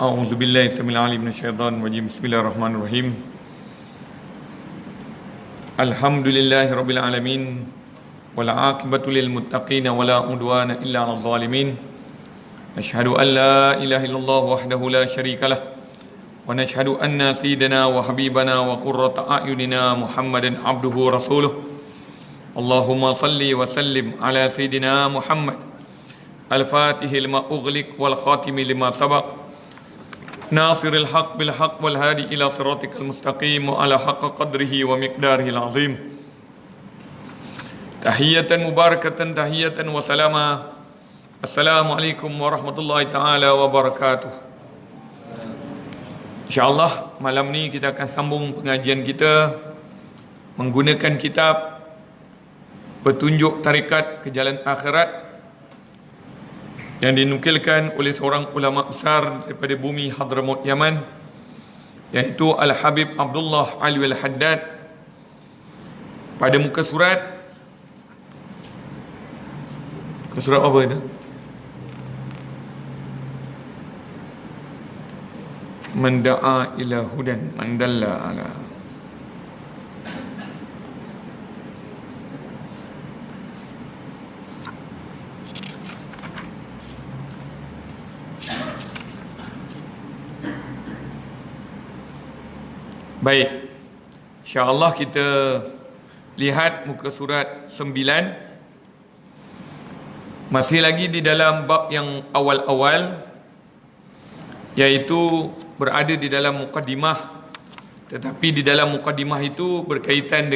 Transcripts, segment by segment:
أعوذ بالله السميع العليم من الشيطان الرجيم بسم الله الرحمن الرحيم الحمد لله رب العالمين والعاقبة للمتقين ولا عدوان إلا على الظالمين أشهد أن لا إله إلا الله وحده لا شريك له ونشهد أن سيدنا وحبيبنا وقرة أعيننا محمدا عبده ورسوله اللهم صل وسلم على سيدنا محمد الفاتح لما أغلق والخاتم لما سبق ناصر الحق بالحق والهادي إلى صراطك المستقيم وعلى حق قدره ومقداره العظيم تحية مباركة تحية وسلاما السلام عليكم ورحمة الله تعالى وبركاته. InsyaAllah malam ni kita akan sambung pengajian kita menggunakan kitab Petunjuk Tarikat ke Jalan Akhirat yang dinukilkan oleh seorang ulama besar daripada bumi Hadramaut Yaman, iaitu Al-Habib Abdullah Ali Al-Haddad. Pada muka surat apa itu? Manda'a ila hudan mandalla ala. Baik, insya-Allah kita lihat muka surat 9. Masih lagi di dalam bab yang awal-awal, iaitu berada di dalam mukaddimah. Tetapi di dalam mukaddimah itu berkaitan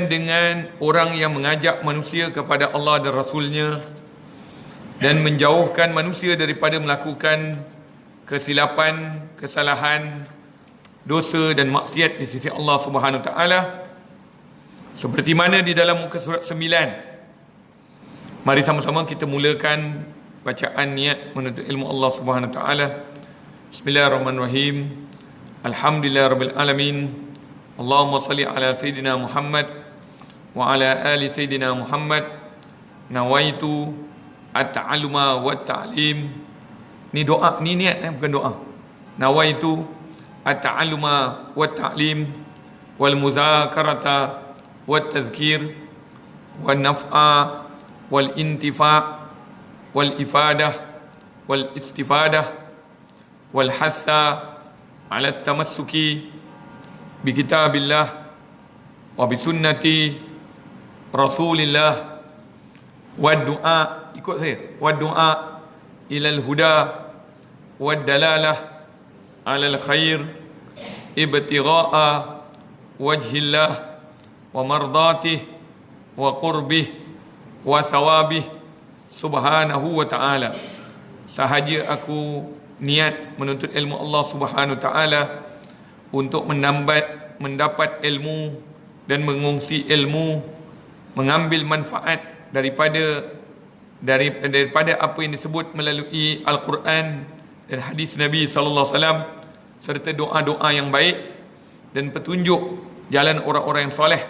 dengan orang yang mengajak manusia kepada Allah dan Rasulnya dan menjauhkan manusia daripada melakukan kesilapan, kesalahan, dosa dan maksiat di sisi Allah Subhanahu Wa Taala, seperti mana di dalam muka surat 9. Mari sama-sama kita mulakan bacaan niat menuntut ilmu Allah Subhanahu Wa Taala. Bismillahirrahmanirrahim. Alhamdulillahirabbil alamin. Allahumma salli ala sayidina Muhammad wa ala ali sayidina Muhammad. Nawaitu at-ta'alluma wat ta'lim. Ni doa, ni niat, bukan doa. Nawaitu at-ta'alluma wat ta'lim wal muzakarata wat tazkir wan naf'a wal intifa' wal ifadah wal istifadah wal hassa ala tamassuki bi kitabillah wa bi sunnati rasulillah wa du'a, ikut saya, wa du'a ilal huda wa dalalah alal khair ibtigha'a wajhillah wa mardatih wa qurbih wa thawabih subhanahu wa ta'ala. Sahaja aku niat menuntut ilmu Allah Subhanahu wa ta'ala untuk mendapat ilmu dan mengungsi ilmu, mengambil manfaat daripada apa yang disebut melalui Al-Quran dan hadis Nabi sallallahu alaihi wasallam, serta doa-doa yang baik dan petunjuk jalan orang-orang yang soleh,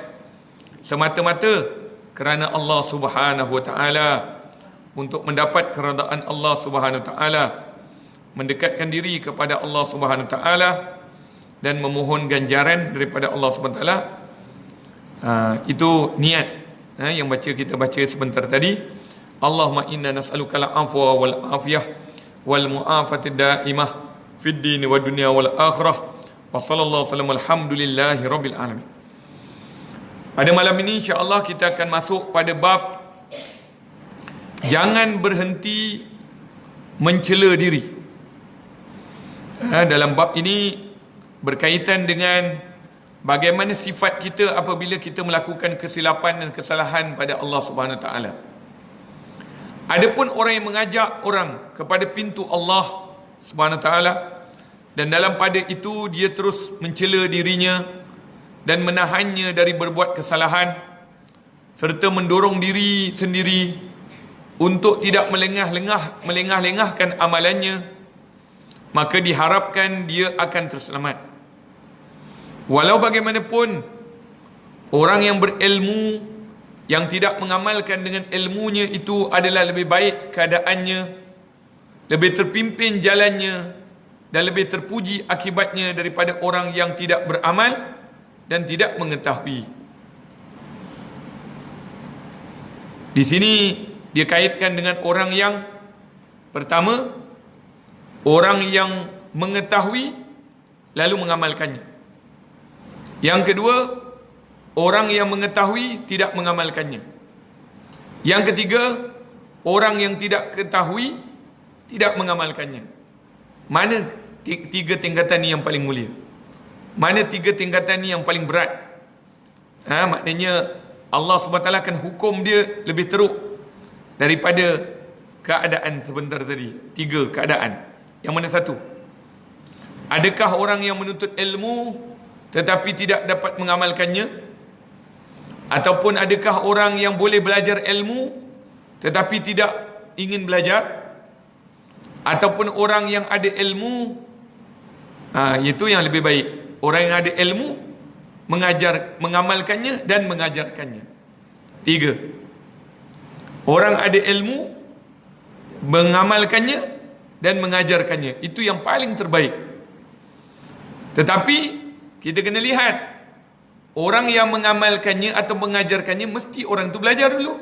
semata-mata kerana Allah Subhanahu wa taala, untuk mendapat keredaan Allah Subhanahu wa taala, mendekatkan diri kepada Allah Subhanahu wa taala dan memohon ganjaran daripada Allah Subhanahu wa taala. Itu niat yang kita baca sebentar tadi. Allahumma inna nas'aluka al-afwa wal afiyah wal mu'afati daimah fid din wa dunya wal akhirah wa sallallahu alaihi alhamdulillahi rabbil alamin. Pada malam ini insya-Allah kita akan masuk pada bab jangan berhenti mencela diri. Dalam bab ini berkaitan dengan bagaimana sifat kita apabila kita melakukan kesilapan dan kesalahan pada Allah Subhanahu Wa Taala. Adapun orang yang mengajak orang kepada pintu Allah Subhanahu Wa Taala dan dalam pada itu dia terus mencela dirinya dan menahannya dari berbuat kesalahan serta mendorong diri sendiri untuk tidak melengah-lengahkan amalannya, maka diharapkan dia akan terselamat. Walau bagaimanapun, orang yang berilmu yang tidak mengamalkan dengan ilmunya itu adalah lebih baik keadaannya lebih terpimpin jalannya dan lebih terpuji akibatnya daripada orang yang tidak beramal dan tidak mengetahui. Di sini dia kaitkan dengan orang yang pertama, orang yang mengetahui lalu mengamalkannya. Yang kedua, orang yang mengetahui tidak mengamalkannya. Yang ketiga, orang yang tidak ketahui tidak mengamalkannya. Mana tiga tingkatan ni yang paling mulia? Mana tiga tingkatan ni yang paling berat? Maknanya Allah SWT akan hukum dia lebih teruk daripada keadaan sebentar tadi. Tiga keadaan. Yang mana satu? Adakah orang yang menuntut ilmu tetapi tidak dapat mengamalkannya? Ataupun adakah orang yang boleh belajar ilmu tetapi tidak ingin belajar? Ataupun orang yang ada ilmu, itu yang lebih baik. Orang yang ada ilmu mengamalkannya dan mengajarkannya. Tiga. Orang ada ilmu, mengamalkannya dan mengajarkannya. Itu yang paling terbaik. Tetapi kita kena lihat, orang yang mengamalkannya atau mengajarkannya mesti orang itu belajar dulu.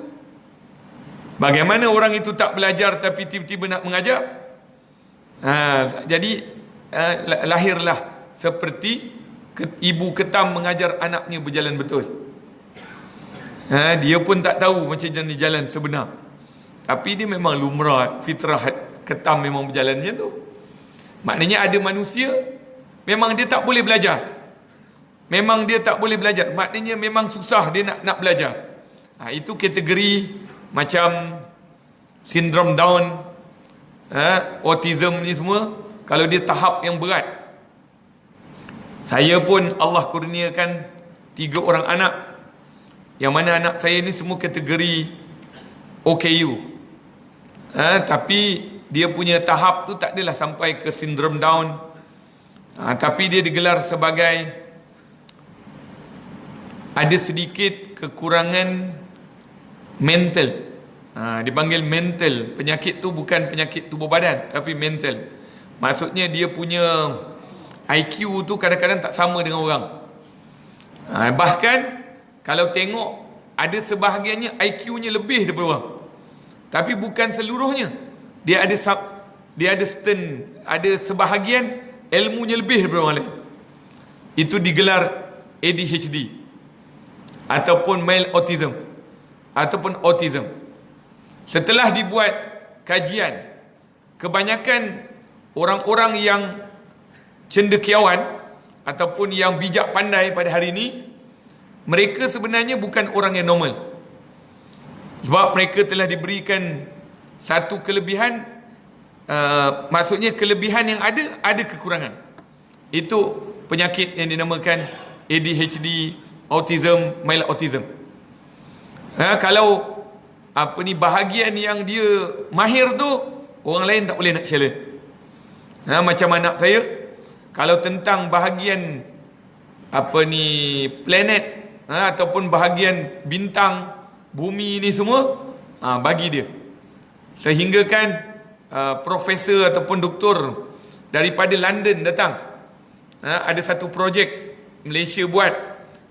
Bagaimana orang itu tak belajar tapi tiba-tiba nak mengajar? Jadi lahirlah seperti ibu ketam mengajar anaknya berjalan betul. Dia pun tak tahu macam mana jalan sebenar. Tapi dia memang lumrah, fitrah ketam memang berjalan macam tu. Maknanya ada manusia memang dia tak boleh belajar. Memang dia tak boleh belajar. Maknanya memang susah dia nak belajar. Itu kategori macam sindrom Down, autism ni semua. Kalau dia tahap yang berat. Saya pun Allah kurniakan 3 orang anak, yang mana anak saya ni semua kategori OKU. Tapi dia punya tahap tu tak adalah sampai ke sindrom Down. Tapi dia digelar sebagai ada sedikit kekurangan mental. Dipanggil mental. Penyakit tu bukan penyakit tubuh badan, tapi mental. Maksudnya dia punya IQ tu kadang-kadang tak sama dengan orang. Bahkan kalau tengok, ada sebahagiannya IQ-nya lebih daripada orang. Tapi bukan seluruhnya. Dia ada sebahagian ilmunya lebih daripada orang lain. Itu digelar ADHD ataupun mild autism ataupun autism. Setelah dibuat kajian, kebanyakan orang-orang yang cendekiawan ataupun yang bijak pandai pada hari ini, mereka sebenarnya bukan orang yang normal. Sebab mereka telah diberikan satu kelebihan, maksudnya kelebihan yang ada kekurangan. Itu penyakit yang dinamakan ADHD, autism, mild autism. Kalau bahagian yang dia mahir tu, orang lain tak boleh nak challenge. Macam anak saya, kalau tentang bahagian planet ataupun bahagian bintang bumi ni semua, bagi dia. Sehingga kan profesor ataupun doktor daripada London datang. Ada satu projek Malaysia buat,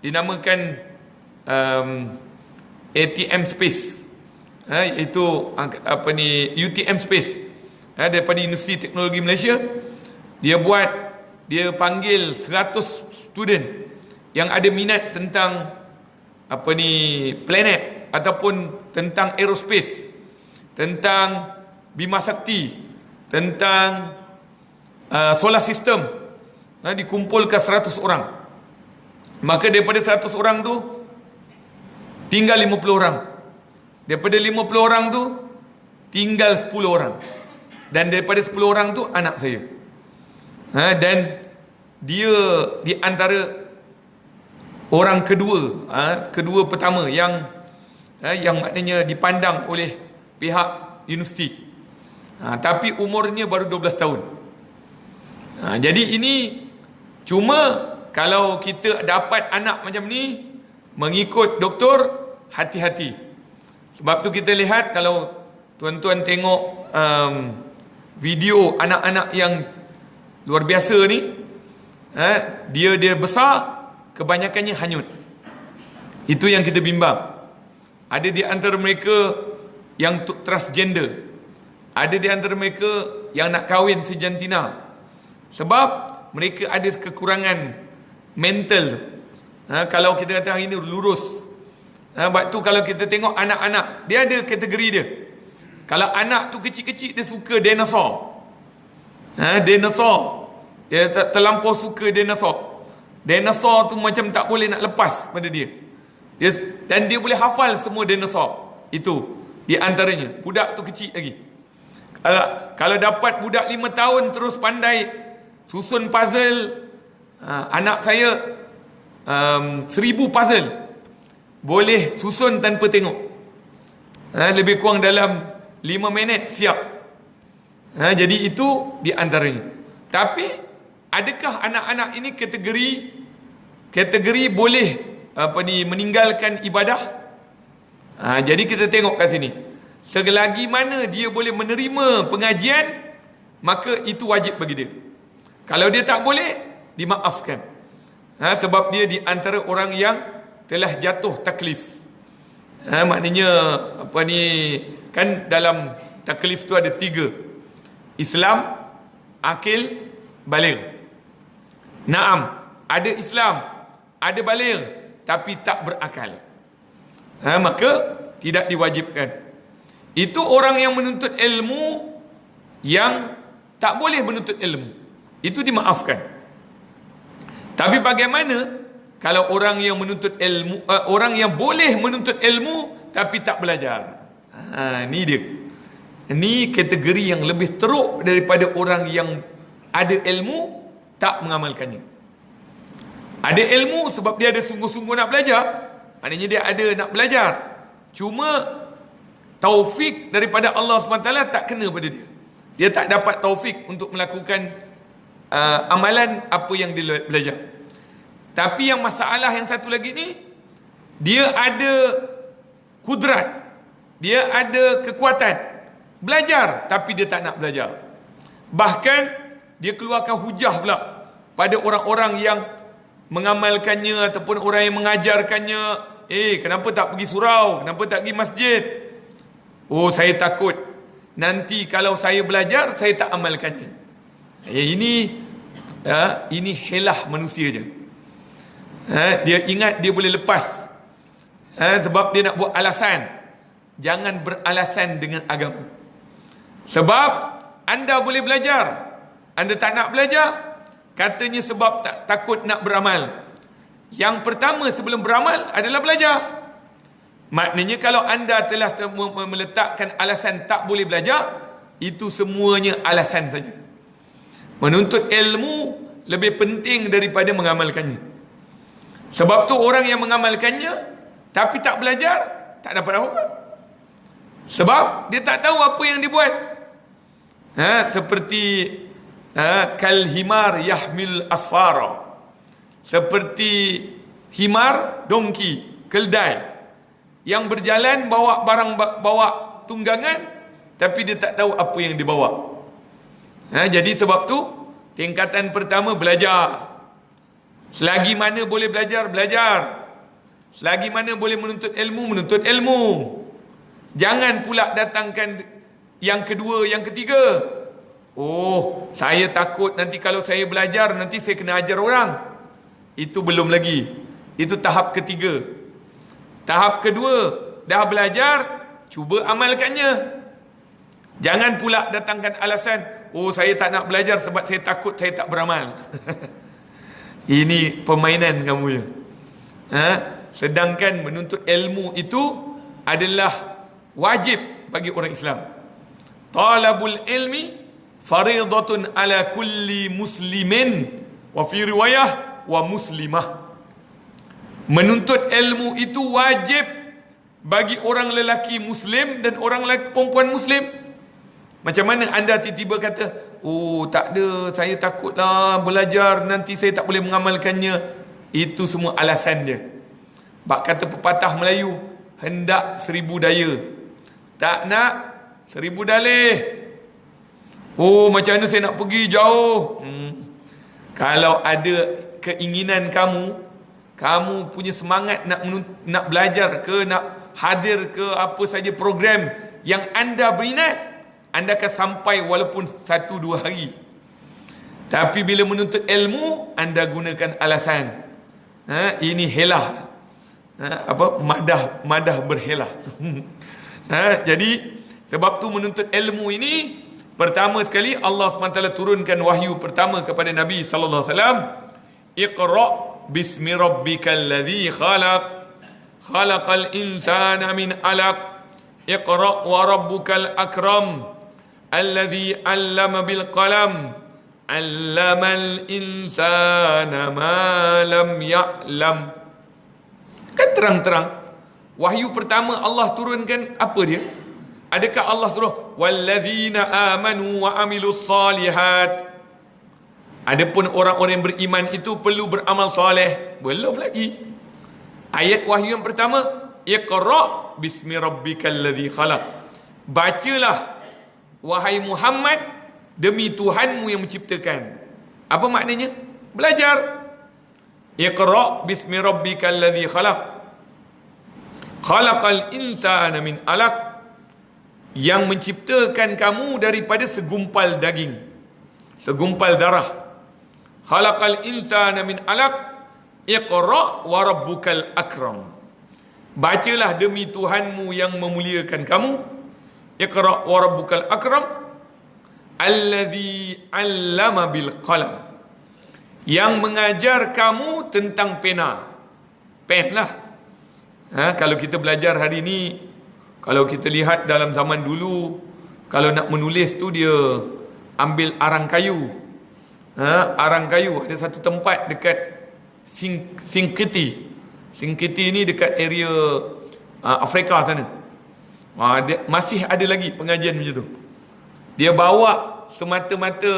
dinamakan ATM Space, iaitu UTM Space, daripada Universiti Teknologi Malaysia. Dia panggil 100 student yang ada minat tentang planet ataupun tentang aerospace, tentang Bima Sakti, tentang solar system. Dikumpulkan 100 orang. Maka daripada 100 orang tu tinggal 50 orang. Daripada 50 orang tu tinggal 10 orang. Dan daripada 10 orang tu anak saya. Dan dia di antara orang kedua pertama yang maknanya dipandang oleh pihak universiti. Tapi umurnya baru 12 tahun. Jadi ini cuma kalau kita dapat anak macam ni, mengikut doktor, hati-hati. Sebab tu kita lihat, kalau tuan-tuan tengok video anak-anak yang luar biasa ni, dia besar, kebanyakannya hanyut. Itu yang kita bimbang. Ada di antara mereka yang transgender, ada di antara mereka yang nak kahwin sejantina, sebab mereka ada kekurangan mental. Kalau kita kata hari ni lurus. Sebab tu kalau kita tengok anak-anak, dia ada kategori dia. Kalau anak tu kecil-kecil, dia suka dinosaur. Dinosaur. Dia terlampau suka dinosaur. Dinosaur tu macam tak boleh nak lepas pada dia. Dan dia boleh hafal semua dinosaur. Itu di antaranya. Budak tu kecil lagi. Kalau dapat budak 5 tahun terus pandai susun puzzle, anak saya 1000 puzzle boleh susun tanpa tengok. Lebih kurang dalam 5 minit siap. Jadi itu di antaranya. Tapi adakah anak-anak ini kategori boleh meninggalkan ibadah? Jadi kita tengok kat sini. Selagi mana dia boleh menerima pengajian, maka itu wajib bagi dia. Kalau dia tak boleh, dimaafkan. Sebab dia di antara orang yang telah jatuh taklif. Maknanya kan dalam taklif tu ada 3. Islam, akil, baligh. Naam, ada Islam, ada baligh, tapi tak berakal. Maka tidak diwajibkan. Itu orang yang menuntut ilmu yang tak boleh menuntut ilmu. Itu dimaafkan. Tapi bagaimana kalau orang yang menuntut ilmu, orang yang boleh menuntut ilmu tapi tak belajar? Ni dia. Ni kategori yang lebih teruk daripada orang yang ada ilmu tak mengamalkannya. Ada ilmu sebab dia ada sungguh-sungguh nak belajar. Maknanya dia ada nak belajar. Cuma taufik daripada Allah SWT tak kena pada dia. Dia tak dapat taufik untuk melakukan amalan apa yang dia belajar. Tapi yang masalah yang satu lagi ni, dia ada kudrat, dia ada kekuatan belajar, tapi dia tak nak belajar. Bahkan dia keluarkan hujah pula pada orang-orang yang mengamalkannya ataupun orang yang mengajarkannya. Kenapa tak pergi surau? Kenapa tak pergi masjid? Oh, saya takut nanti kalau saya belajar, saya tak amalkannya. Ini helah manusia je. Dia ingat dia boleh lepas. Sebab dia nak buat alasan. Jangan beralasan dengan agama. Sebab anda boleh belajar, anda tak nak belajar, katanya sebab takut nak beramal. Yang pertama sebelum beramal adalah belajar. Maknanya kalau anda telah meletakkan alasan tak boleh belajar, itu semuanya alasan saja. Menuntut ilmu lebih penting daripada mengamalkannya. Sebab tu orang yang mengamalkannya tapi tak belajar, tak dapat apa-apa. Sebab dia tak tahu apa yang dibuat. Seperti kalhimar yahmil asfara. Seperti himar, dongki, keldai yang berjalan bawa barang, bawa tunggangan, tapi dia tak tahu apa yang dibawa. Jadi sebab tu tingkatan pertama belajar. Selagi mana boleh belajar, belajar. Selagi mana boleh menuntut ilmu, menuntut ilmu. Jangan pula datangkan yang kedua, yang ketiga. Oh, saya takut nanti kalau saya belajar, nanti saya kena ajar orang. Itu belum lagi. Itu tahap ketiga. Tahap kedua, dah belajar, cuba amalkannya. Jangan pula datangkan alasan, oh saya tak nak belajar sebab saya takut saya tak beramal. Ini permainan kamu ya. Sedangkan menuntut ilmu itu adalah wajib bagi orang Islam. Talabul ilmi faridatun ala kulli muslimin wa fi riwayah wa muslimah. Menuntut ilmu itu wajib bagi orang lelaki muslim dan orang lelaki perempuan muslim. Macam mana anda tiba-tiba kata, oh tak ada, saya takutlah belajar, nanti saya tak boleh mengamalkannya. Itu semua alasan dia. Bak kata pepatah Melayu, hendak 1000 daya, tak nak 1000 dalih. Oh, macam mana saya nak pergi jauh? Kalau ada keinginan kamu punya semangat nak belajar ke, nak hadir ke apa saja program yang anda berminat, anda akan sampai walaupun 1-2 hari. Tapi bila menuntut ilmu, anda gunakan alasan. Ini helah. Madah berhelah. Jadi sebab tu menuntut ilmu ini, pertama sekali Allah SWT turunkan wahyu pertama kepada Nabi sallallahu alaihi wasallam, Iqra bismi rabbikal ladzi khalaq, khalaqal insana min 'alaq, Iqra wa rabbukal akram, alladzi 'allama bil qalam, 'allamal insana ma lam ya'lam. Kan terang-terang. Wahyu pertama Allah turunkan apa dia? Adakah Allah suruh wallazina amanu wa amilus solihat? Adapun orang-orang yang beriman itu perlu beramal soleh? Belum lagi. Ayat wahyu yang pertama, Iqra bismi rabbikal ladzi khalaq. Bacalah wahai Muhammad demi Tuhanmu yang menciptakan. Apa maknanya? Belajar. Iqra bismi rabbikal ladzi khalaq, khalaqal insana min 'alaq, yang menciptakan kamu daripada segumpal daging, segumpal darah. Khalaqal insana min 'alaq, Iqra wa rabbukal akram. Bacalah demi Tuhanmu yang memuliakan kamu. Iqra wa rabbukal akram, alladzi 'allama bil qalam, yang mengajar kamu tentang pena. Pen lah. Kalau kita belajar hari ini, kalau kita lihat dalam zaman dulu, kalau nak menulis tu dia ambil arang kayu. Arang kayu. Ada satu tempat dekat Singkiti. Singkiti ni dekat area Afrika sana. Masih ada lagi pengajian macam tu. Dia bawa semata-mata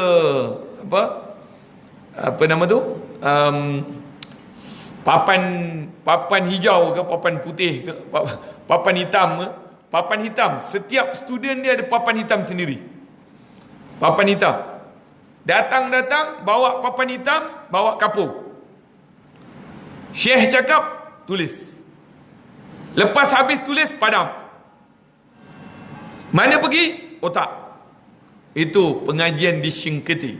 apa nama tu? Papan hijau ke papan putih ke papan hitam ke? Papan hitam. Setiap student dia ada papan hitam sendiri. Papan hitam. Datang bawa papan hitam, bawa kapur. Syekh cakap, tulis. Lepas habis tulis, padam. Mana pergi? Otak. Itu pengajian di Singkiti.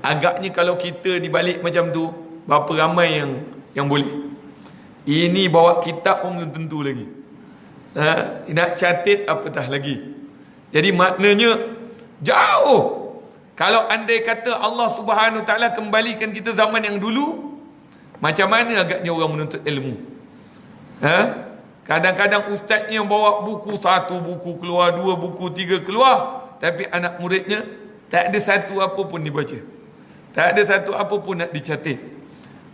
Agaknya kalau kita dibalik macam tu, berapa ramai yang boleh. Ini bawa kitab pun belum tentu lagi. Nak catat apatah lagi. Jadi maknanya jauh. Kalau andai kata Allah Subhanahu Taala kembalikan kita zaman yang dulu, macam mana agaknya orang menuntut ilmu? Kadang-kadang ustaznya bawa buku, 1 buku keluar, 2 buku, 3 keluar, tapi anak muridnya tak ada satu apa pun dibaca. Tak ada satu apa pun nak dicatat.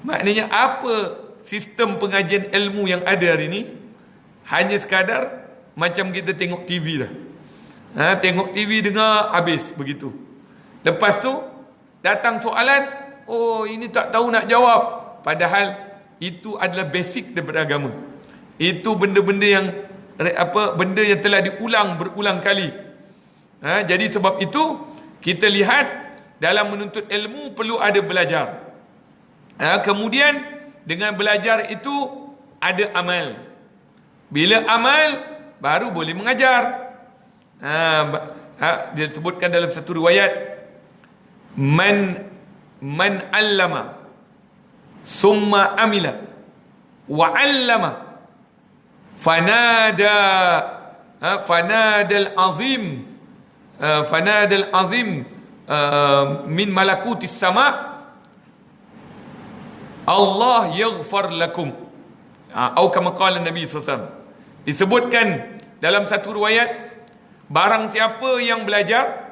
Maknanya apa sistem pengajian ilmu yang ada hari ini? Hanya sekadar macam kita tengok TV lah. Tengok TV, dengar, habis begitu. Lepas tu datang soalan, oh ini tak tahu nak jawab. Padahal itu adalah basic daripada agama. Itu benda-benda yang benda yang telah diulang berulang kali. Jadi sebab itu kita lihat dalam menuntut ilmu perlu ada belajar. Kemudian dengan belajar itu ada amal. Bila amal baru boleh mengajar. Dia sebutkan dalam satu riwayat, man allama summa amila wa allama fanadal azim min malakutis sama, Allah yaghfar lakum, atau kama qala Nabi SAW. Disebutkan dalam satu riwayat, barang siapa yang belajar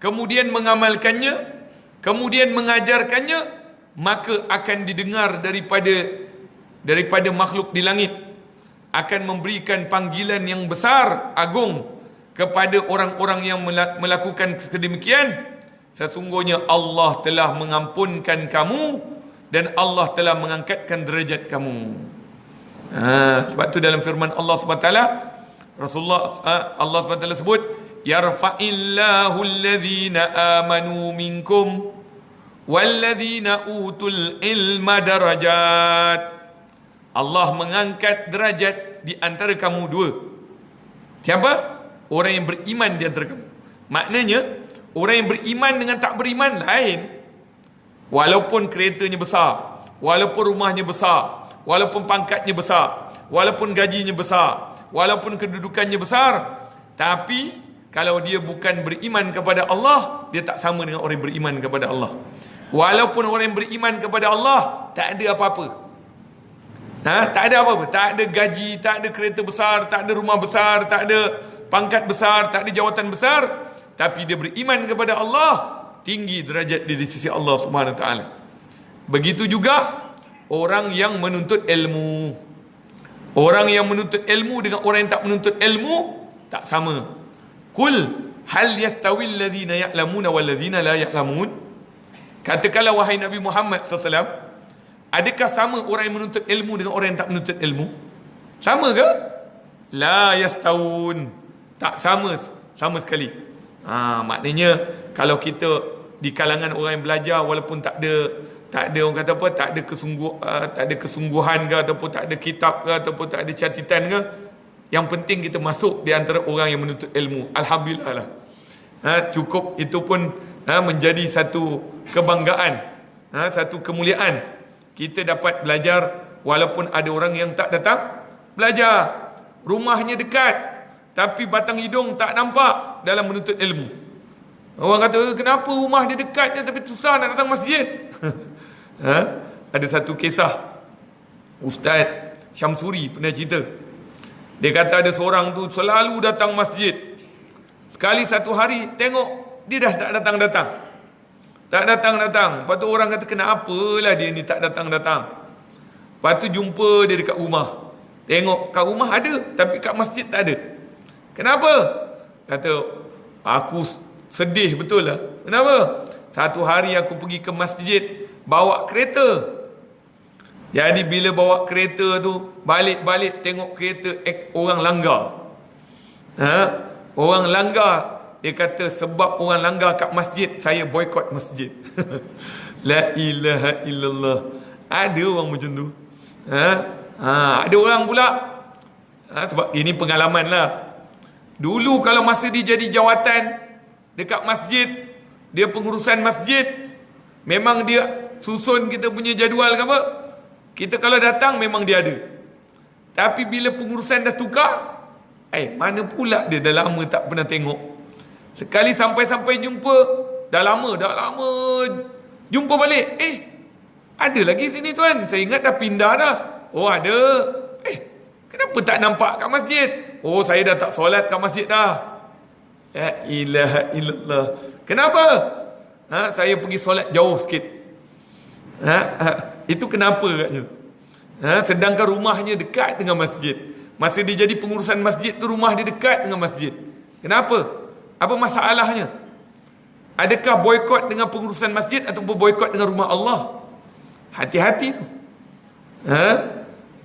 kemudian mengamalkannya, kemudian mengajarkannya, maka akan didengar daripada makhluk di langit, akan memberikan panggilan yang besar, agung kepada orang-orang yang melakukan sedemikian. Sesungguhnya Allah telah mengampunkan kamu dan Allah telah mengangkatkan derajat kamu. Sebab tu dalam firman Allah SWT, Allah SWT sebut, yarfa'illahu alladhina amanu minkum walladzina utul ilma darajat. Allah mengangkat derajat di antara kamu dua. Siapa? Orang yang beriman di antara kamu. Maknanya orang yang beriman dengan tak beriman lain. Walaupun keretanya besar, walaupun rumahnya besar, walaupun pangkatnya besar, walaupun gajinya besar, walaupun kedudukannya besar, tapi kalau dia bukan beriman kepada Allah, dia tak sama dengan orang yang beriman kepada Allah. Walaupun orang yang beriman kepada Allah, tak ada apa-apa. Tak ada apa-apa. Tak ada gaji, tak ada kereta besar, tak ada rumah besar, tak ada pangkat besar, tak ada jawatan besar, tapi dia beriman kepada Allah, tinggi derajat di sisi Allah Subhanahu Wa Taala. Begitu juga orang yang menuntut ilmu. Orang yang menuntut ilmu dengan orang yang tak menuntut ilmu tak sama. Qul hal yastawi alladhina ya'lamuna wal ladzina la ya'lamun? Katakanlah wahai Nabi Muhammad SAW, adakah sama orang yang menuntut ilmu dengan orang yang tak menuntut ilmu? Sama ke? La yastawun. Tak sama, sama sekali. Maknanya kalau kita di kalangan orang yang belajar, walaupun tak ada orang kata apa, tak ada kesungguhan ke, ataupun tak ada kitab ke, ataupun tak ada catatan ke, yang penting kita masuk di antara orang yang menuntut ilmu. Alhamdulillah lah. Cukup itu pun menjadi satu kebanggaan, satu kemuliaan. Kita dapat belajar walaupun ada orang yang tak datang belajar. Rumahnya dekat, tapi batang hidung tak nampak dalam menuntut ilmu. Orang kata, kenapa rumah dia dekat je tapi susah nak datang masjid? Ada satu kisah Ustaz Syamsuri pernah cerita. Dia kata ada seorang tu selalu datang masjid. Sekali satu hari tengok dia dah tak datang-datang. Tak datang-datang. Lepas tu orang kata, kenapalah dia ni tak datang-datang? Lepas tu jumpa dia dekat rumah. Tengok kat rumah ada, tapi kat masjid tak ada. Kenapa? Kata, aku sedih betul lah. Kenapa? Satu hari aku pergi ke masjid bawa kereta. Jadi bila bawa kereta tu, balik-balik tengok kereta orang langgar. Orang langgar. Dia kata sebab orang langgar kat masjid, saya boykot masjid. La ilaha illallah. Ada orang macam tu. Ada orang pula. Sebab ini pengalaman lah. Dulu kalau masa dia jadi jawatan dekat masjid, dia pengurusan masjid, memang dia susun kita punya jadual ke apa, kita kalau datang memang dia ada. Tapi bila pengurusan dah tukar, mana pula dia dah lama tak pernah tengok. Sekali sampai jumpa, dah lama jumpa balik, ada lagi sini tuan, saya ingat dah pindah dah. Oh ada. Kenapa tak nampak kat masjid? Oh saya dah tak solat kat masjid dah. La ilaha illallah. Kenapa? Saya pergi solat jauh sikit. Itu kenapa katnya? Sedangkan rumahnya dekat dengan masjid. Masa dia jadi pengurusan masjid tu, rumah dia dekat dengan masjid. Kenapa? Apa masalahnya? Adakah boykot dengan pengurusan masjid ataupun boykot dengan rumah Allah? Hati-hati tu.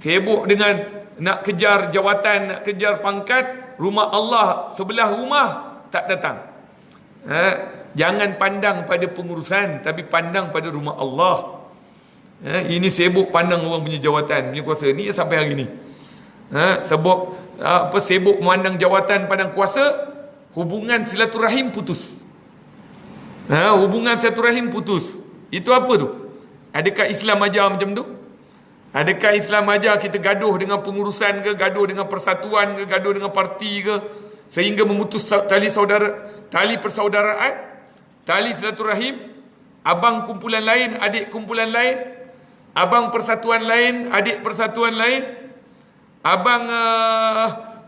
Sibuk dengan nak kejar jawatan, nak kejar pangkat, rumah Allah sebelah rumah tak datang. Jangan pandang pada pengurusan, tapi pandang pada rumah Allah. Ini sibuk pandang orang punya jawatan, punya kuasa. Ni sampai hari ni. Sibuk memandang jawatan, pandang kuasa, hubungan silaturahim putus. Hubungan silaturahim putus. Itu apa tu? Adakah Islam ajar macam tu? Adakah Islam ajar kita gaduh dengan pengurusan ke, gaduh dengan persatuan ke, gaduh dengan parti ke, sehingga memutus tali persaudaraan, tali silaturahim, abang kumpulan lain, adik kumpulan lain, abang persatuan lain, adik persatuan lain, abang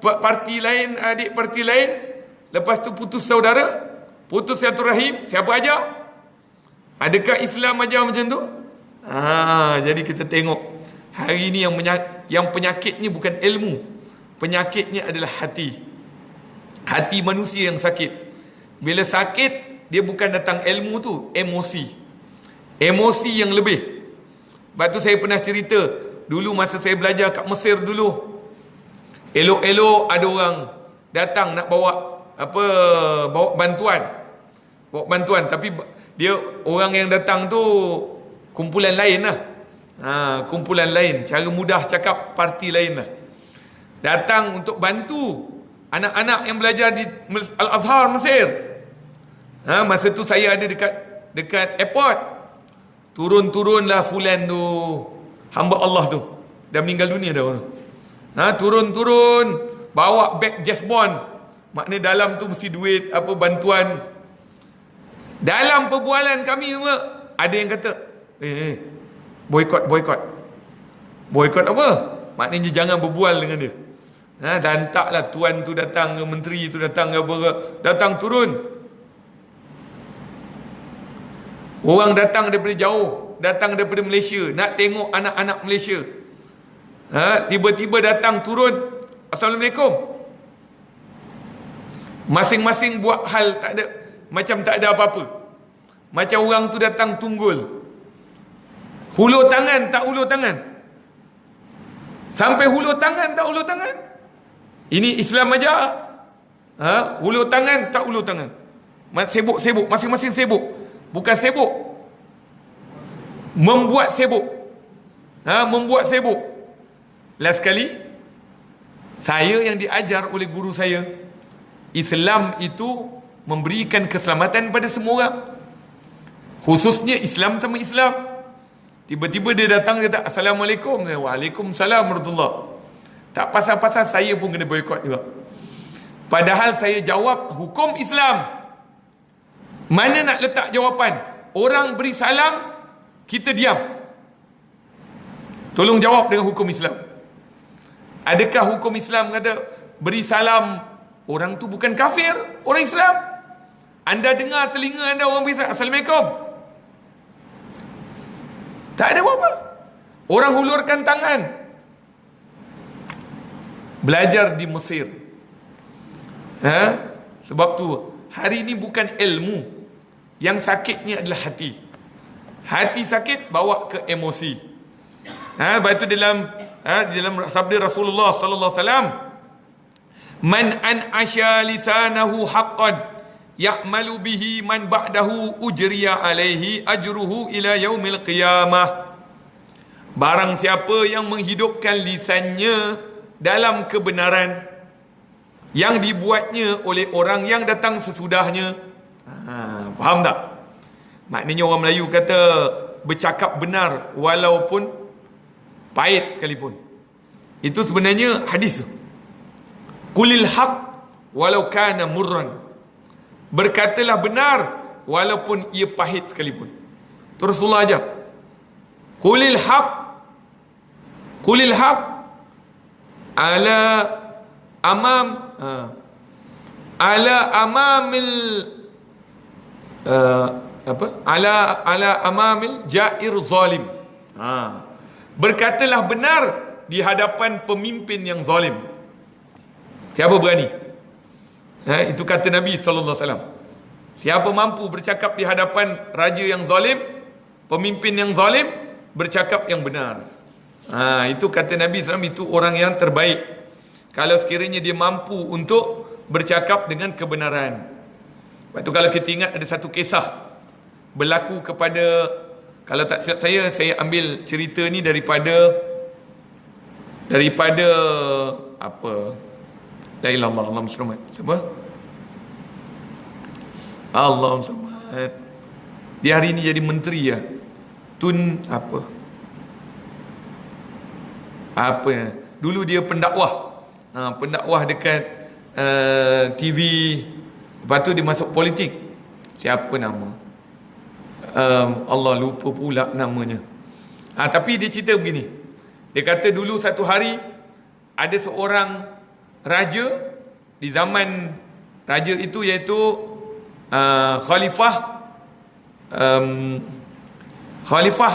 parti lain, adik parti lain, lepas tu putus saudara, putus silaturahim. Siapa ajar? Adakah Islam ajar macam tu? Jadi kita tengok hari ini yang penyakitnya bukan ilmu, penyakitnya adalah hati. Hati manusia yang sakit. Bila sakit, dia bukan datang ilmu tu, emosi. Emosi yang lebih. Sebab tu saya pernah cerita, dulu masa saya belajar kat Mesir dulu, elok-elok ada orang datang nak bawa apa, bawa bantuan, tapi dia orang yang datang tu kumpulan lain lah. Kumpulan lain, cara mudah cakap parti lain lah, datang untuk bantu anak-anak yang belajar di Al-Azhar Mesir. Masa tu saya ada dekat airport. Turunlah fulan tu, hamba Allah tu, dah meninggal dunia dah. Turun bawa beg Jasbon, maknanya dalam tu mesti duit, apa, bantuan. Dalam perbualan kami semua ada yang kata boykot apa, maknanya jangan berbual dengan dia. Dan taklah tuan tu datang ke, menteri tu datang ke, datang turun. Orang datang daripada jauh, datang daripada Malaysia, nak tengok anak-anak Malaysia. Tiba-tiba datang turun, Assalamualaikum. Masing-masing buat hal tak ada, macam tak ada apa-apa. Macam orang tu datang tunggul. Hulur tangan tak hulur tangan. Sampai hulur tangan tak hulur tangan. Ini Islam ajar. Hulur tangan tak hulur tangan. Sibuk, masing-masing sibuk. Bukan sibuk, membuat sibuk. Membuat sibuk. Last sekali, saya yang diajar oleh guru saya, Islam itu memberikan keselamatan pada semua orang, khususnya Islam sama Islam. Tiba-tiba dia datang, dia kata Assalamualaikum. Waalaikumsalam warahmatullahi. Tak pasal-pasal saya pun kena boykot juga. Padahal saya jawab hukum Islam. Mana nak letak jawapan? Orang beri salam, kita diam. Tolong jawab dengan hukum Islam. Adakah hukum Islam kata beri salam, orang tu bukan kafir, orang Islam? Anda dengar telinga anda orang beri salam, Assalamualaikum. Tak ada apa-apa. Orang hulurkan tangan. Belajar di Mesir. Sebab tu hari ini bukan ilmu, yang sakitnya adalah hati. Hati sakit bawa ke emosi. Lepas itu dalam sabda Rasulullah sallallahu alaihi wasallam, man an asya lisanahu haqqan ya'malu bihi man ba'dahu ujriya alaihi ajruhu ila yaumil qiyamah. Barang siapa yang menghidupkan lisannya dalam kebenaran yang dibuatnya oleh orang yang datang sesudahnya. Faham tak? Maknanya orang Melayu kata bercakap benar walaupun pahit sekalipun. Itu sebenarnya hadis. Qulil haq walau kana murran. Berkatalah benar walaupun ia pahit sekalipun. Itu Rasulullah ajar. Qulil haq ala amamil ala amamil jair zalim. Berkatalah benar di hadapan pemimpin yang zalim. Siapa berani? Itu kata Nabi sallallahu alaihi wasallam. Siapa mampu bercakap di hadapan raja yang zalim, pemimpin yang zalim, bercakap yang benar. Itu kata Nabi sallallahu alaihi wasallam, itu orang yang terbaik. Kalau sekiranya dia mampu untuk bercakap dengan kebenaran. Lepas tu kalau kita ingat ada satu kisah berlaku kepada, kalau tak silap saya ambil cerita ni daripada apa, la ilaha illallah, Allahumma shalli. Siapa? Allahumma shalli. Dia hari ni jadi menteri ya. Tun apa dulu dia pendakwah. Pendakwah dekat TV. Lepas tu dia masuk politik. Siapa nama? Allah lupa pula namanya. Tapi dia cerita begini. Dia kata dulu satu hari ada seorang raja di zaman raja itu, iaitu Khalifah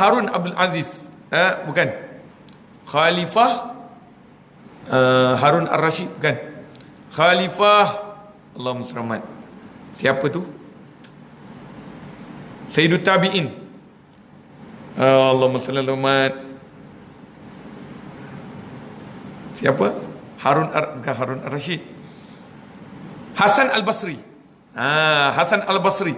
Harun Abdul Aziz. Bukan. Khalifah Harun Ar-Rashid, bukan. Khalifah, Allahumma selamat. Siapa tu? Sayyidut Tabi'in. Allahumma selamat. Siapa? Harun Ar-Rashid. Hasan Al-Basri. Hasan Al-Basri.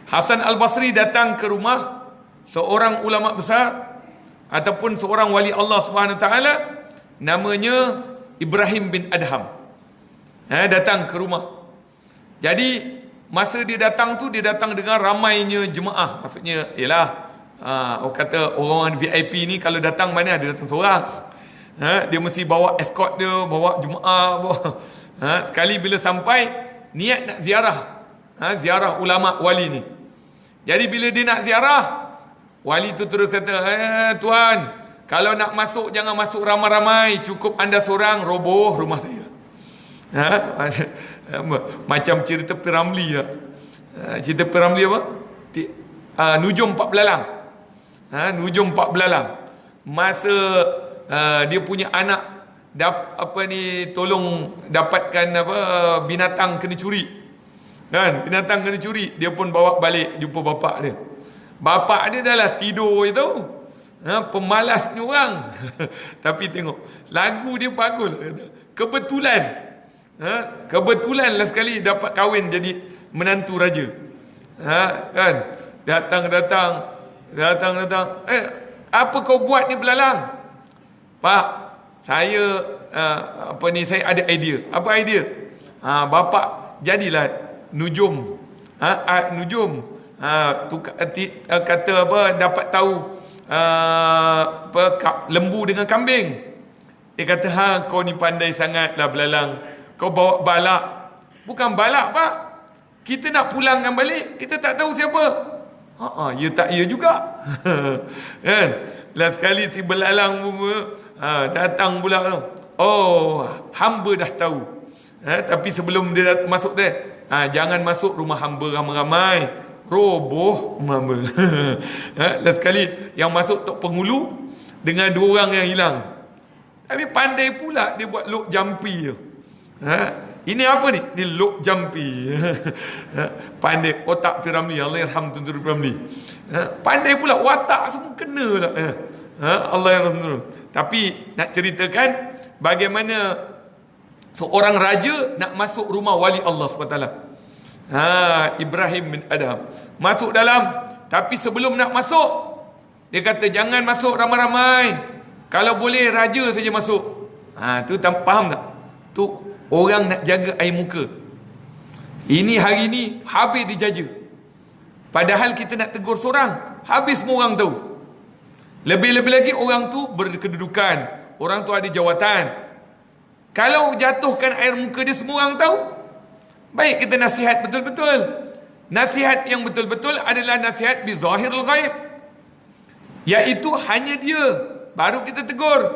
Hasan Al-Basri datang ke rumah seorang ulama besar ataupun seorang wali Allah Subhanahu taala namanya Ibrahim bin Adham. Datang ke rumah. Jadi masa dia datang tu, dia datang dengan ramainya jemaah. Maksudnya ialah orang kata orang VIP ni kalau datang mana ada datang seorang. Dia mesti bawa escort dia, bawa jemaah, bawa. Sekali bila sampai niat nak ziarah, ziarah ulama wali ni. Jadi bila dia nak ziarah, wali tu terus kata, tuan, kalau nak masuk jangan masuk ramai-ramai, cukup anda seorang, roboh rumah saya. Macam cerita Piramli lah. Cerita Piramli apa? Nujum 4 belalang. Nujum 4 belalang. Masa dia punya anak tolong dapatkan binatang kena curi. Kan? Binatang kena curi, dia pun bawa balik jumpa bapak dia. Bapak dia dah lah tidur itu. Pemalas ni orang. Tapi tengok, lagu dia bagus. Kebetulan lah sekali dapat kahwin jadi menantu raja. Kan? Datang. Apa kau buat ni belalang? Pak, saya saya ada idea. Apa idea? Bapak jadilah nujum. Nujum. Kata apa, dapat tahu lembu dengan kambing. Dia kata, kau ni pandai sangat lah belalang. Kau bawa balak. Bukan balak, Pak. Kita nak pulangkan balik, kita tak tahu siapa. Ya tak ya juga. Kan? Last sekali si belalang datang pula tu. Hamba dah tahu. Tapi sebelum dia masuk tu, jangan masuk rumah hamba ramai-ramai. Roboh hamba. Last sekali yang masuk Tok Pengulu dengan 2 orang yang hilang. Tapi pandai pula dia buat look jumpy tu. Ini apa ni? Ni look jumpy. Pandai otak Piramli, Allah yarham Tun Piramli. Pandai pula, watak semua kena lah. Allah yarham. Tapi nak ceritakan bagaimana seorang raja nak masuk rumah wali Allah SWT. Ibrahim bin Adham masuk dalam, tapi sebelum nak masuk dia kata jangan masuk ramai-ramai, kalau boleh raja saja masuk. Tu faham tak? Tu orang nak jaga air muka. Ini hari ni habis dijaja. Padahal kita nak tegur seorang, habis semua orang tahu. Lebih-lebih lagi orang tu berkedudukan, orang tu ada jawatan. Kalau jatuhkan air muka dia semua orang tahu, baik kita nasihat betul-betul. Nasihat yang betul-betul adalah nasihat bi zahirul ghaib, iaitu hanya dia, baru kita tegur.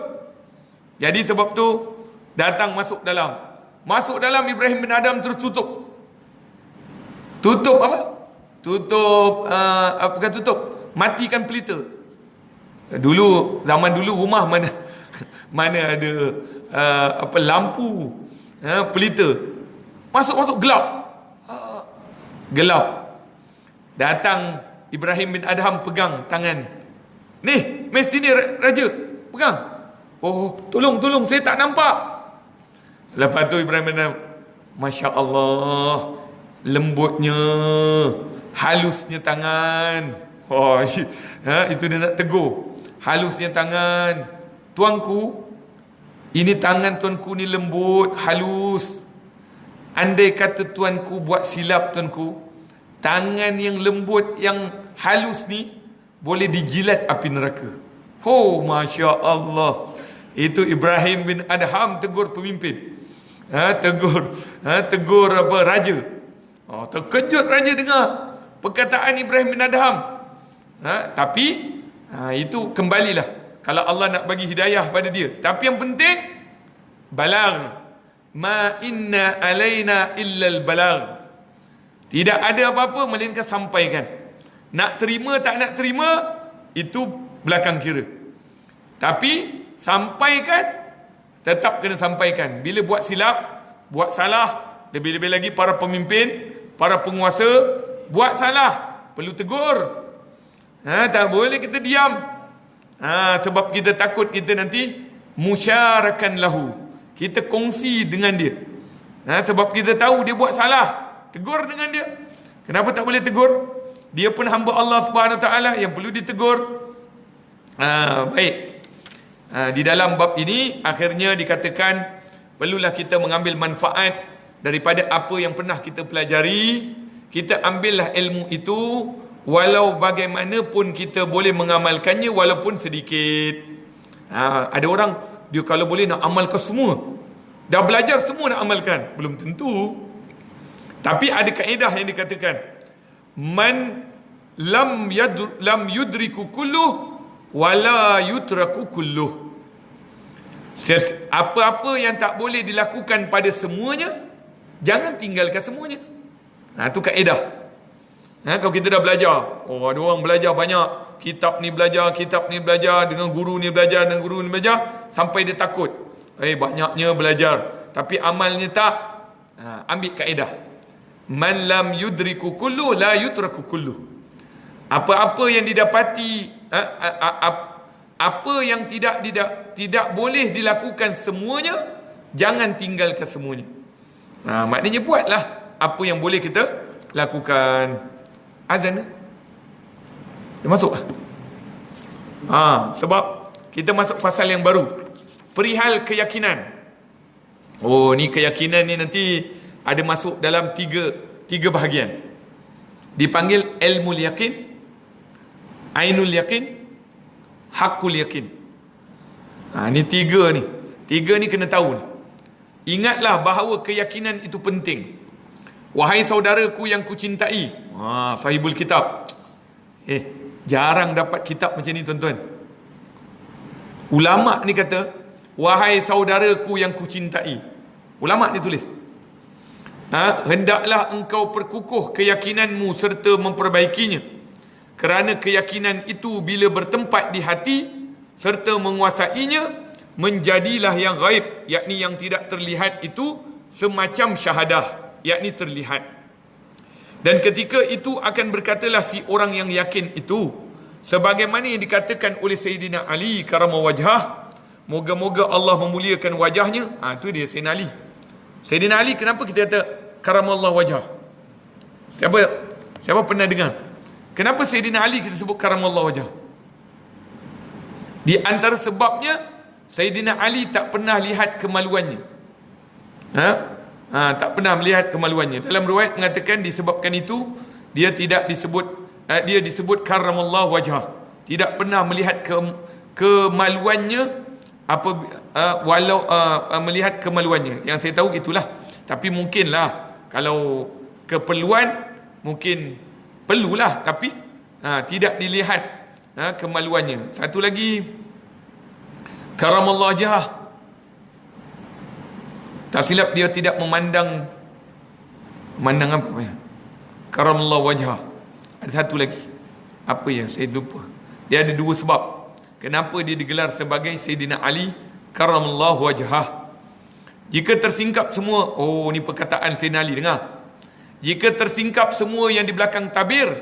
Jadi sebab tu datang masuk dalam. Masuk dalam, Ibrahim bin Adham terus tutup. Tutup apa? Bukan tutup, matikan pelita. Dulu, zaman dulu rumah mana ada lampu, pelita. Masuk gelap. Gelap. Datang Ibrahim bin Adham pegang tangan. Ni, mes sini raja. Pegang. Tolong, saya tak nampak. Lepas tu Ibrahim bin Adham, Masya Allah, lembutnya, halusnya tangan. Itu dia nak tegur. Halusnya tangan. Tuanku, ini tangan tuanku ni lembut, halus. Andai kata tuanku buat silap tuanku, tangan yang lembut, yang halus ni boleh dijilat api neraka. Masya Allah. Itu Ibrahim bin Adham tegur pemimpin. Tegur raja. Terkejut raja dengar perkataan Ibrahim bin Adham. Tapi itu kembalilah, kalau Allah nak bagi hidayah pada dia. Tapi yang penting balagh. Ma inna alaina illal balagh. Tidak ada apa-apa melainkan sampaikan. Nak terima tak nak terima, itu belakang kira. Tapi sampaikan, tetap kena sampaikan. Bila buat silap, buat salah, lebih-lebih lagi para pemimpin, para penguasa buat salah, perlu tegur. Tak boleh kita diam. Sebab kita takut kita nanti musyarakan lahu, kita kongsi dengan dia. Sebab kita tahu dia buat salah, tegur dengan dia. Kenapa tak boleh tegur? Dia pun hamba Allah Subhanahu Wa Taala yang perlu ditegur. Baik. Di dalam bab ini akhirnya dikatakan perlulah kita mengambil manfaat daripada apa yang pernah kita pelajari. Kita ambillah ilmu itu, walau bagaimanapun kita boleh mengamalkannya walaupun sedikit. Ada orang dia kalau boleh nak amalkan semua, dah belajar semua nak amalkan, belum tentu. Tapi ada kaedah yang dikatakan, man lam yudriku kulluh wala yutraku kulluh. Apa-apa yang tak boleh dilakukan pada semuanya, jangan tinggalkan semuanya. Itu kaedah. Kalau kita dah belajar, ada orang belajar banyak, kitab ni belajar, dengan guru ni belajar, sampai dia takut, banyaknya belajar tapi amalnya tak. Ambil kaedah, man lam yudriku kullu la yutraku kullu. Apa-apa yang didapati, apa yang tidak boleh dilakukan semuanya, jangan tinggalkan semuanya. Maknanya buatlah apa yang boleh kita lakukan. Azan dia masuk sebab kita masuk fasal yang baru, perihal keyakinan. Ni keyakinan ni nanti ada masuk dalam tiga bahagian. Dipanggil ilmul yakin, ainul yakin, hakul yakin. Ni tiga ni kena tahu ni. Ingatlah bahawa keyakinan itu penting. Wahai saudaraku yang kucintai, sahibul kitab. Jarang dapat kitab macam ni tuan-tuan. Ulama ni kata, wahai saudaraku yang kucintai. Ulama ni tulis, hendaklah engkau perkukuh keyakinanmu serta memperbaikinya, kerana keyakinan itu bila bertempat di hati serta menguasainya, menjadilah yang gaib, yakni yang tidak terlihat itu semacam syahadah, yakni terlihat. Dan ketika itu akan berkatalah si orang yang yakin itu, sebagaimana yang dikatakan oleh Sayyidina Ali karamah wajhah, moga-moga Allah memuliakan wajahnya. Itu dia Sayyidina Ali. Sayyidina Ali, kenapa kita kata karamallah wajhah? Siapa pernah dengar? Kenapa Sayyidina Ali kita sebut karamallah wajhah? Di antara sebabnya, Sayyidina Ali tak pernah lihat kemaluannya. Tak pernah melihat kemaluannya. Dalam riwayat mengatakan disebabkan itu dia disebut karamallah wajhah, tidak pernah melihat kemaluannya walau melihat kemaluannya. Yang saya tahu itulah. Tapi mungkinlah kalau keperluan mungkin perlulah, tapi tidak dilihat kemaluannya. Satu lagi, karamallah wajhah, tak silap dia tidak memandang apa ya? Karamallah wajhah. Ada satu lagi. Apa ya? Saya lupa. Dia ada dua sebab kenapa dia digelar sebagai Sayyidina Ali karamallah wajhah. Jika tersingkap semua, ni perkataan Sayyidina Ali, dengar. Jika tersingkap semua yang di belakang tabir,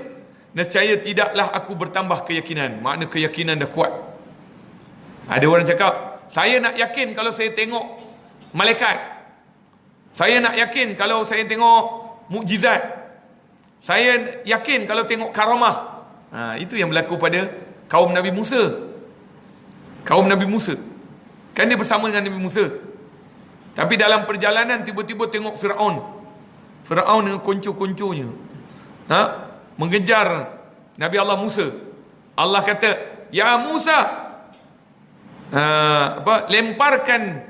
nescaya tidaklah aku bertambah keyakinan. Makna keyakinan dah kuat. Ada orang cakap, saya nak yakin kalau saya tengok malaikat. Saya nak yakin kalau saya tengok mukjizat. Saya yakin kalau tengok karamah. Itu yang berlaku pada kaum Nabi Musa. Kaum Nabi Musa, kan dia bersama dengan Nabi Musa, tapi dalam perjalanan tiba-tiba tengok Fir'aun dengan konco-konconya mengejar Nabi Allah Musa. Allah kata, ya Musa, lemparkan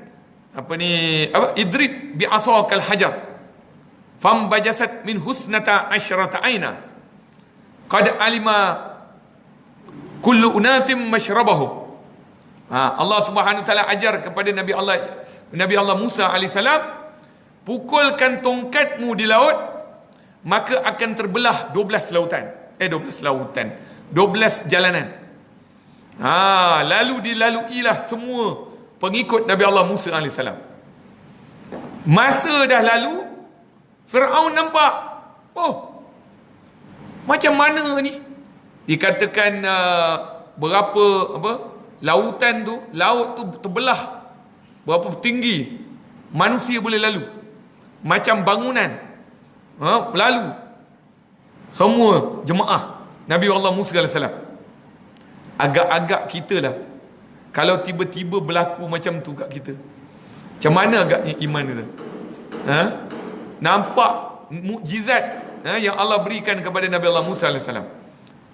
idrib bi'asakal hajar fambajasat min husnata asyrata aina qad alima kullu unasim mashrabahum. Allah Subhanahu wa taala ajar kepada Nabi Allah Musa alaihissalam, pukulkan tongkatmu di laut, maka akan terbelah 12 jalanan. Lalu dilaluilah semua pengikut Nabi Allah Musa alaihissalam. Masa dah lalu, Fir'aun nampak, macam mana ni? Dikatakan laut tu terbelah berapa tinggi manusia boleh lalu. macam bangunan, lalu semua jemaah Nabi Allah Musa AS. Agak-agak kita lah kalau tiba-tiba berlaku macam tu kat kita, macam mana agaknya iman kita? Nampak mukjizat yang Allah berikan kepada Nabi Allah Musa AS.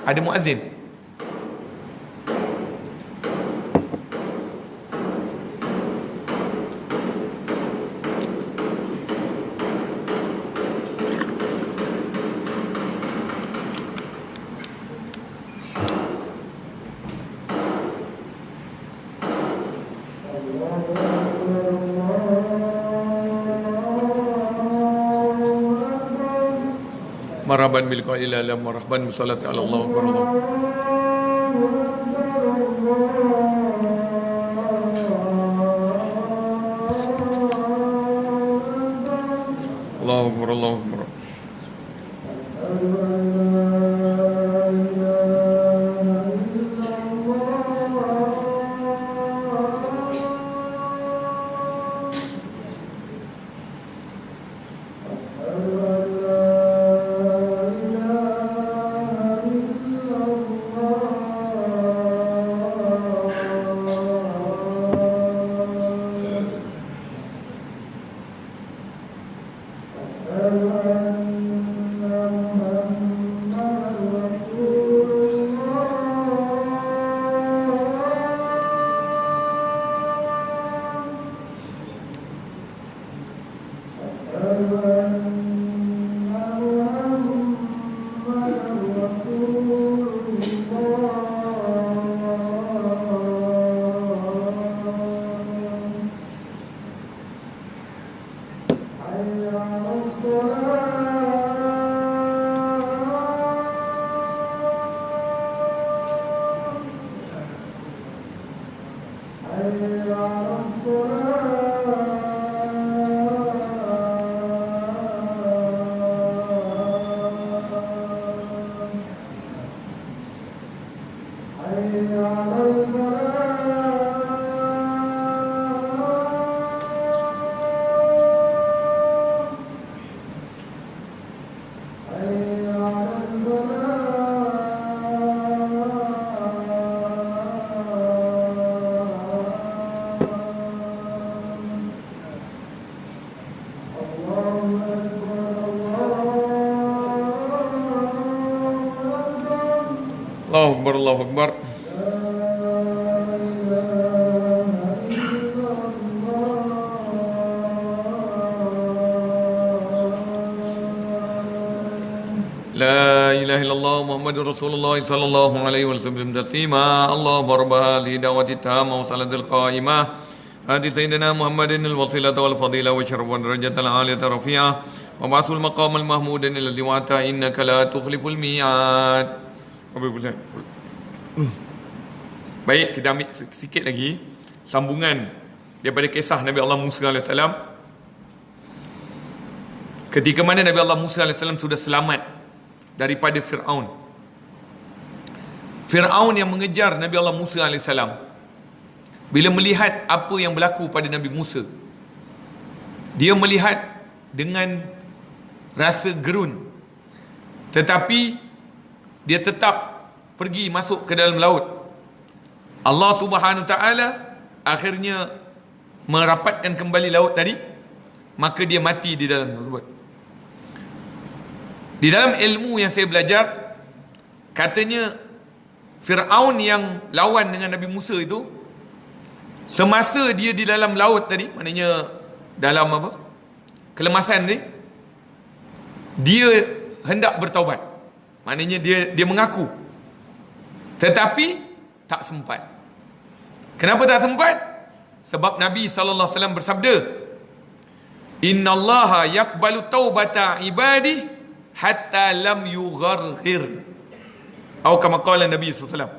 Ada muazzin. Marhaban bil qaila la marhaban bi salati ala Allah akbar Allah. Allahu akbar Allahu akbar. Allahu akbar Allahu akbar. La ilaha illallah Muhammadur Rasulullah sallallahu alaihi wasallam taslima. Allahu akbar li da'wati tamma wa salatul qa'imah. Hadi sayyidina Muhammadin al-wasilata wal fadila wa syaraf wa darajatal aliyata rafi'ah wa ba'sul maqamal mahmudan alladhi wa'ata innaka la tukhliful mi'ad. Baik, kita ambil sikit lagi sambungan daripada kisah Nabi Allah Musa AS. Ketika mana Nabi Allah Musa AS sudah selamat daripada Fir'aun. Fir'aun yang mengejar Nabi Allah Musa AS, bila melihat apa yang berlaku pada Nabi Musa, dia melihat dengan rasa gerun, tetapi dia tetap pergi masuk ke dalam laut. Allah Subhanahu Ta'ala akhirnya merapatkan kembali laut tadi, maka dia mati di dalam tersebut. Di dalam ilmu yang saya belajar, katanya Fir'aun yang lawan dengan Nabi Musa itu, semasa dia di dalam laut tadi, maknanya dalam apa, kelemasan ni, dia hendak bertaubat. Maknanya dia mengaku, tetapi tak sempat. Kenapa tak sempat? Sebab Nabi SAW bersabda, Innallaha yakbalu taubata ibadih hatta lam yugharghir. Atau kama qala Nabi SAW,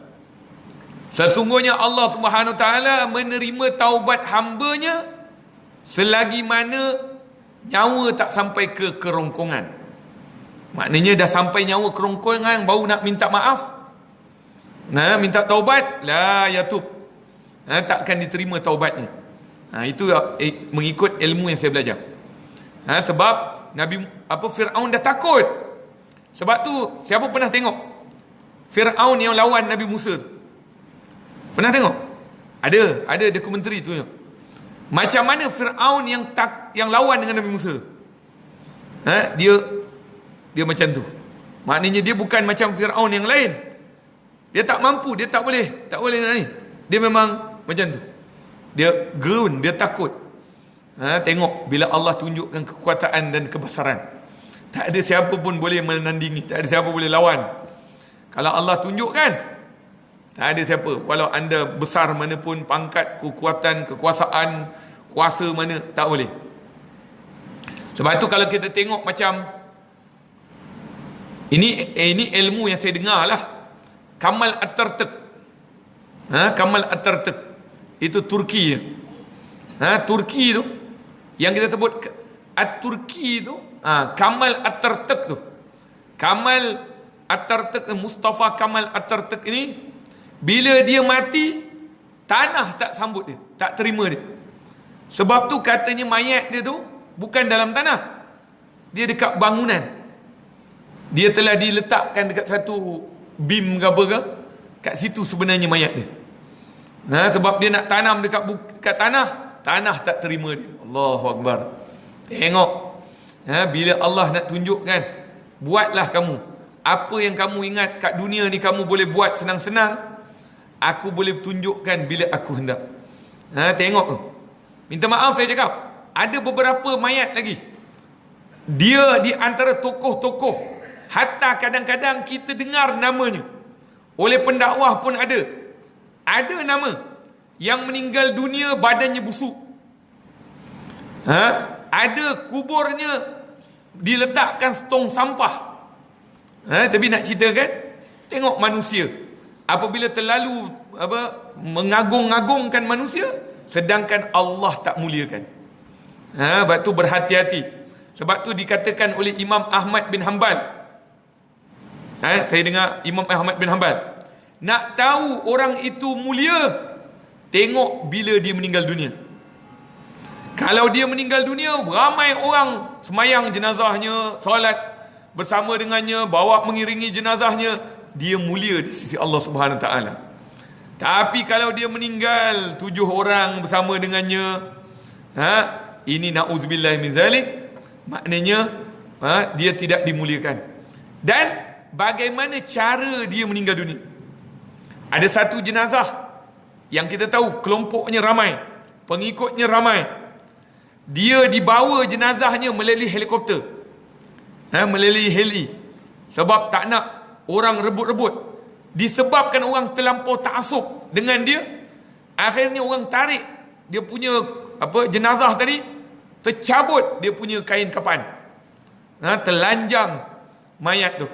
sesungguhnya Allah Subhanahu Ta'ala menerima taubat hambanya selagi mana nyawa tak sampai ke kerongkongan. Maknanya dah sampai nyawa kerongkongan baru nak minta maaf, minta taubat, la yatub, takkan diterima taubatnya. Itu mengikut ilmu yang saya belajar. Sebab Firaun dah takut. Sebab tu siapa pernah tengok Firaun yang lawan Nabi Musa tu? Pernah tengok? Ada dokumentari tu. Macam mana Firaun yang lawan dengan Nabi Musa? Dia macam tu. Maknanya dia bukan macam Firaun yang lain. Dia tak mampu, dia tak boleh nak ni. Dia memang macam tu. Dia gerun, dia takut. Tengok bila Allah tunjukkan kekuasaan dan kebesaran. Tak ada siapa pun boleh menandingi, tak ada siapa boleh lawan. Kalau Allah tunjukkan, tak ada siapa. Walau anda besar mana pun, pangkat, kekuatan, kekuasaan, kuasa mana, tak boleh. Sebab itu kalau kita tengok macam ini ilmu yang saya dengar lah. Kamal Atatürk. Kamal Atatürk itu Turki. Turki tu yang kita sebut Turki tu, Kamal Atatürk tu. Kamal Atatürk, Mustafa Kamal Atatürk ini, bila dia mati, tanah tak sambut dia, tak terima dia. Sebab tu katanya mayat dia tu bukan dalam tanah, dia dekat bangunan. Dia telah diletakkan dekat satu bim ke apa ke, kat situ sebenarnya mayat dia. Sebab dia nak tanam dekat tanah, tanah tak terima dia. Allahu Akbar. Tengok, bila Allah nak tunjukkan, buatlah kamu apa yang kamu ingat kat dunia ni kamu boleh buat senang-senang, aku boleh tunjukkan bila aku hendak. Tengok tu. Minta maaf saya cakap, ada beberapa mayat lagi. Dia di antara tokoh-tokoh, hatta kadang-kadang kita dengar namanya. Oleh pendakwah pun ada nama yang meninggal dunia badannya busuk. Ada kuburnya diletakkan setong sampah. Tapi nak ceritakan, tengok manusia apabila terlalu mengagung-agungkan manusia, sedangkan Allah tak muliakan. Sebab tu berhati-hati. Sebab tu dikatakan oleh Imam Ahmad bin Hanbal. Saya dengar Imam Ahmad bin Hanbal, nak tahu orang itu mulia, tengok bila dia meninggal dunia. Kalau dia meninggal dunia, ramai orang semayang jenazahnya, solat bersama dengannya, bawa mengiringi jenazahnya, dia mulia di sisi Allah Subhanahu Wa Taala. Tapi kalau dia meninggal 7 orang bersama dengannya, ini na'udzubillah min zalik, maknanya dia tidak dimuliakan. Dan bagaimana cara dia meninggal dunia? Ada satu jenazah yang kita tahu kelompoknya ramai, pengikutnya ramai. Dia dibawa jenazahnya melalui helikopter, melalui heli. Sebab tak nak orang rebut-rebut. Disebabkan orang terlampau ta'assub dengan dia, akhirnya orang tarik dia punya jenazah tadi, tercabut dia punya kain kapan, telanjang mayat tu.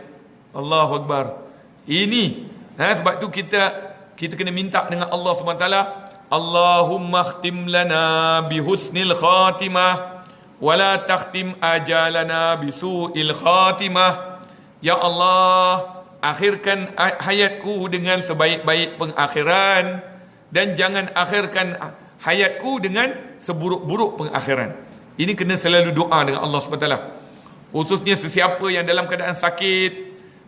Allahu Akbar. Ini sebab tu kita kena minta dengan Allah SWT, Allahumma khtim lana bihusnil khatimah wa la takhtim ajalana bisu'il khatimah. Ya Allah, akhirkan hayatku dengan sebaik-baik pengakhiran, dan jangan akhirkan hayatku dengan seburuk-buruk pengakhiran. Ini kena selalu doa dengan Allah SWT. Khususnya sesiapa yang dalam keadaan sakit,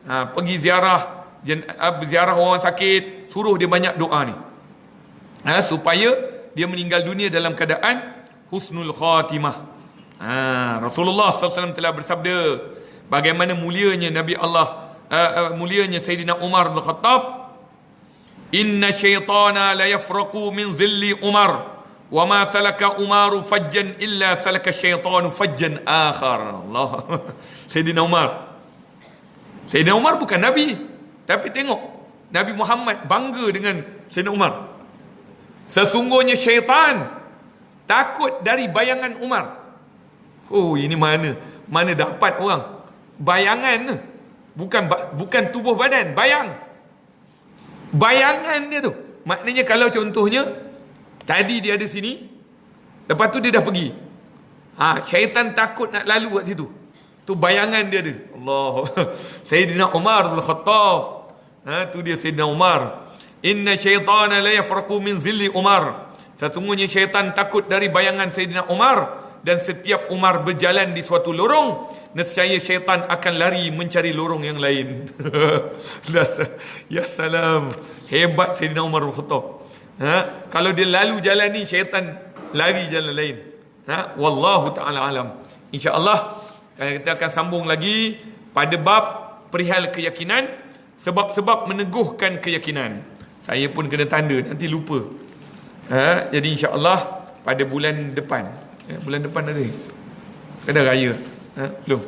pergi ziarah orang sakit, suruh dia banyak doa ni, supaya dia meninggal dunia dalam keadaan husnul khatimah. Rasulullah SAW telah bersabda bagaimana mulianya Nabi Allah, mulianya Sayyidina Umar bin Khattab, inna syaitana la yafraqu min zilli Umar wa ma salaka Umaru fajjan illa salaka syaitanu fajjan akhar. Allah. Sayyidina Umar bukan Nabi, tapi tengok Nabi Muhammad bangga dengan Sayyidina Umar. Sesungguhnya syaitan takut dari bayangan Umar. Oh, ini mana dapat orang bayangan, bukan tubuh badan, bayangan dia tu. Maknanya kalau contohnya tadi dia ada sini, lepas tu dia dah pergi, syaitan takut nak lalu kat situ. Tu bayangan dia ada. Allah. Sayyidina Umar bin Khattab, tu dia Sayyidina Umar. Inna syaitana la yafraqu min zilli Umar. Sesungguhnya syaitan takut dari bayangan Sayyidina Umar, dan setiap Umar berjalan di suatu lorong, nescaya syaitan akan lari mencari lorong yang lain. Ya salam, hebat Sayyidina Umar bin Khattab. Kalau dia lalu jalan ni, syaitan lari jalan lain. Wallahu ta'ala alam. InsyaAllah kita akan sambung lagi pada bab perihal keyakinan, sebab-sebab meneguhkan keyakinan. Saya pun kena tanda, nanti lupa. Jadi insya-Allah pada bulan depan. Bulan depan ada raya. Belum.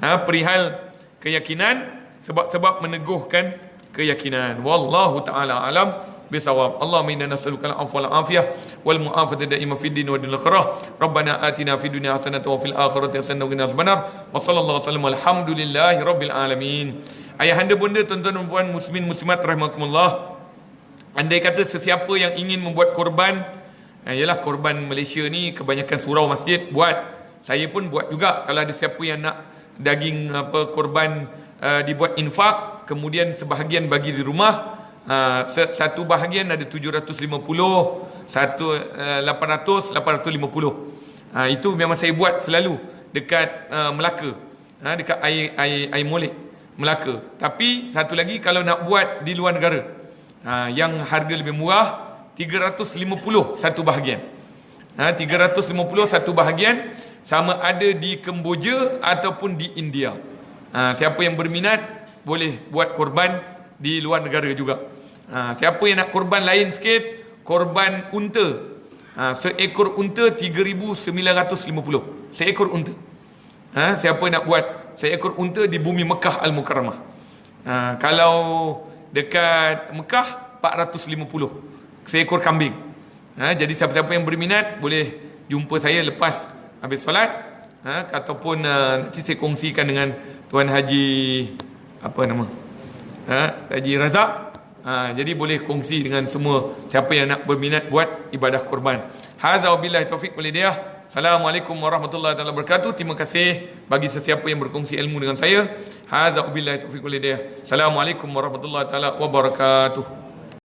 Perihal keyakinan, sebab-sebab meneguhkan keyakinan. Wallahu taala alam bisawab. Allahumma inna nas'aluka al-'afwa wal 'afiyah wal mu'afata da'ima fid din wa dinil akhirah. Rabbana atina fid dunya hasanatan wa fil akhirati hasanatan wa qina adzabannar. Wa sallallahu wasallam alhamdulillahi rabbil alamin. Ayahanda bunda, tuan-tuan dan puan muslimin muslimat rahimakumullah. Andai kata sesiapa yang ingin membuat korban, ialah korban Malaysia ni kebanyakan surau masjid buat. Saya pun buat juga. Kalau ada siapa yang nak daging korban dibuat infak, kemudian sebahagian bagi di rumah, satu bahagian ada 750, satu 800, 850. Itu memang saya buat selalu dekat Melaka, dekat air molek Melaka. Tapi satu lagi, kalau nak buat di luar negara, yang harga lebih murah, 350 satu bahagian. 350 satu bahagian, sama ada di Kemboja ataupun di India. Siapa yang berminat boleh buat korban di luar negara juga. Siapa yang nak korban lain sikit, korban unta. Seekor unta 3,950. Seekor unta. Siapa nak buat seekor unta di bumi Mekah Al-Mukarramah. Kalau dekat Mekah 450 seekor kambing. Jadi siapa-siapa yang berminat boleh jumpa saya lepas habis solat, ataupun nanti saya kongsikan dengan Tuan Haji apa nama, Haji Razak. Jadi boleh kongsi dengan semua siapa yang nak berminat buat ibadah korban. Hadza wabillahi taufiq wal hidayah. Assalamualaikum warahmatullahi wabarakatuh. Terima kasih bagi sesiapa yang berkongsi ilmu dengan saya. Hadza wabillahi taufiq wal hidayah. Assalamualaikum warahmatullahi wabarakatuh.